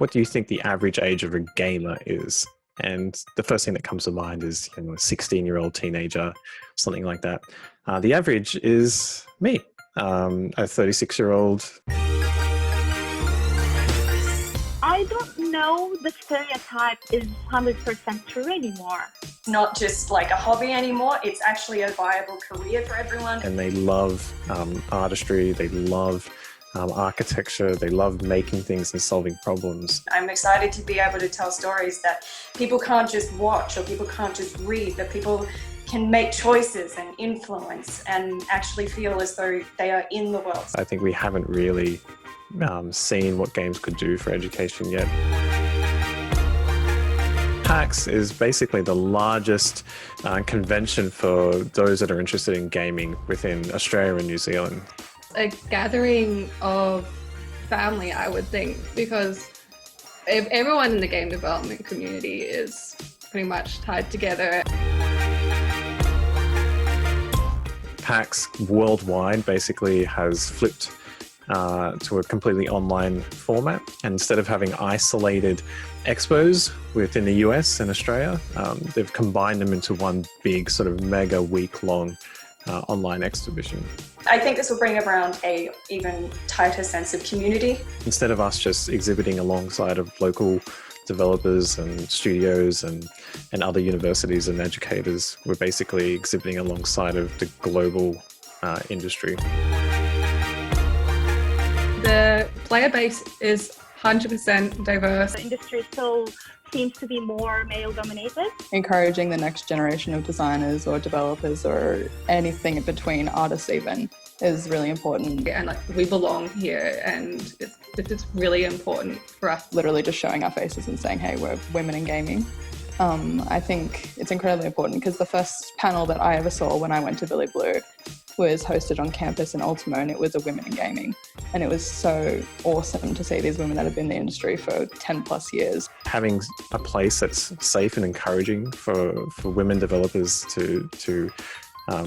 what do you think the average age of a gamer is? And the first thing that comes to mind is a 16-year-old teenager, something like that. The average is me, a 36-year-old. I don't know the stereotype is 100% true anymore. It's not just like a hobby anymore, it's actually a viable career for everyone. And they love artistry, they love architecture, they love making things and solving problems. I'm excited to be able to tell stories that people can't just watch or people can't just read, that people can make choices and influence and actually feel as though they are in the world. I think we haven't really seen what games could do for education yet. PAX is basically the largest convention for those that are interested in gaming within Australia and New Zealand. A gathering of family, I would think, because everyone in the game development community is pretty much tied together. PAX worldwide basically has flipped to a completely online format. And instead of having isolated expos within the US and Australia, they've combined them into one big sort of mega week-long online exhibition. I think this will bring around a even tighter sense of community. Instead of us just exhibiting alongside of local developers and studios and other universities and educators, we're basically exhibiting alongside of the global industry. The player base is 100% diverse. The industry still seems to be more male-dominated. Encouraging the next generation of designers or developers or anything in between, artists even, is really important. And like, we belong here, and it's really important for us. Literally just showing our faces and saying, hey, we're women in gaming. I think it's incredibly important because the first panel that I ever saw when I went to Billy Blue was hosted on campus in Ultimo, and it was a women in gaming. And it was so awesome to see these women that have been in the industry for 10 plus years. Having a place that's safe and encouraging for women developers to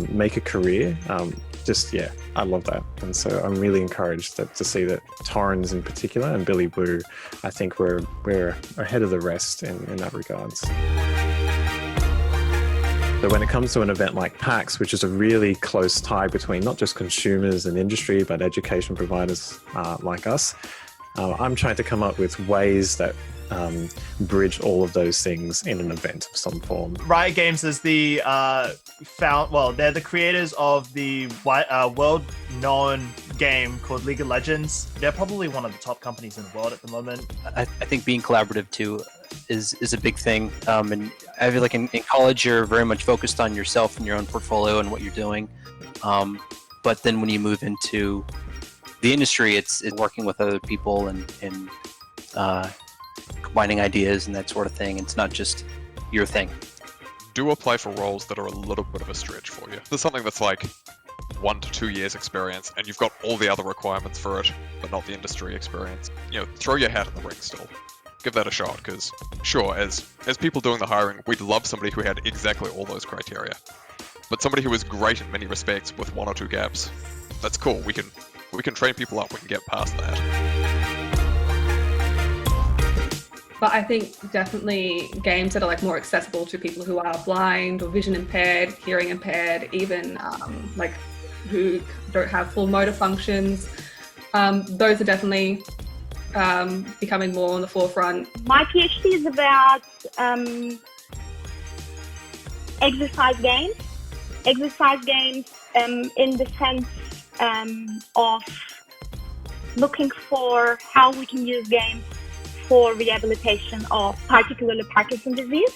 make a career, I love that. And so I'm really encouraged to see that Torrens in particular and Billy Blue, I think we're ahead of the rest in that regards. So when it comes to an event like PAX, which is a really close tie between not just consumers and industry, but education providers like us, I'm trying to come up with ways that bridge all of those things in an event of some form. Riot Games is the they're the creators of the world-known game called League of Legends. They're probably one of the top companies in the world at the moment. I think being collaborative too is a big thing. And I feel like in college you're very much focused on yourself and your own portfolio and what you're doing. But then when you move into the industry, it's working with other people and combining ideas and that sort of thing. It's not just your thing. Do apply for roles that are a little bit of a stretch for you. There's something that's like 1 to 2 years experience and you've got all the other requirements for it, but not the industry experience. Throw your hat in the ring still. Give that a shot, because sure, as people doing the hiring, we'd love somebody who had exactly all those criteria. But somebody who is great in many respects with 1 or 2 gaps, that's cool. We can train people up, we can get past that. But I think definitely games that are like more accessible to people who are blind or vision impaired, hearing impaired, even like who don't have full motor functions. Those are definitely becoming more on the forefront. My PhD is about exercise games. Exercise games in the sense of looking for how we can use games for rehabilitation of particularly Parkinson's disease.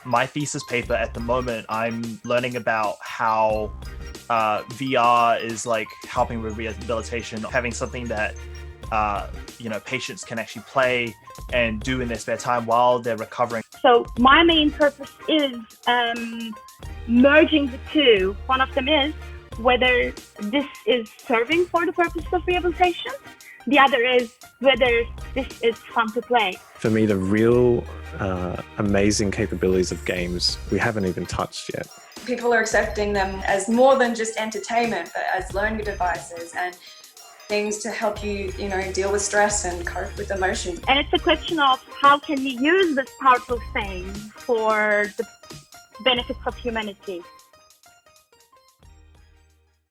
My thesis paper at the moment, I'm learning about how VR is like helping with rehabilitation, having something that patients can actually play and do in their spare time while they're recovering. So my main purpose is merging the two. One of them is whether this is serving for the purpose of rehabilitation. The other is whether this is fun to play. For me, the real amazing capabilities of games we haven't even touched yet. People are accepting them as more than just entertainment, but as learning devices. And things to help you, deal with stress and cope with emotions. And it's a question of how can we use this powerful thing for the benefits of humanity.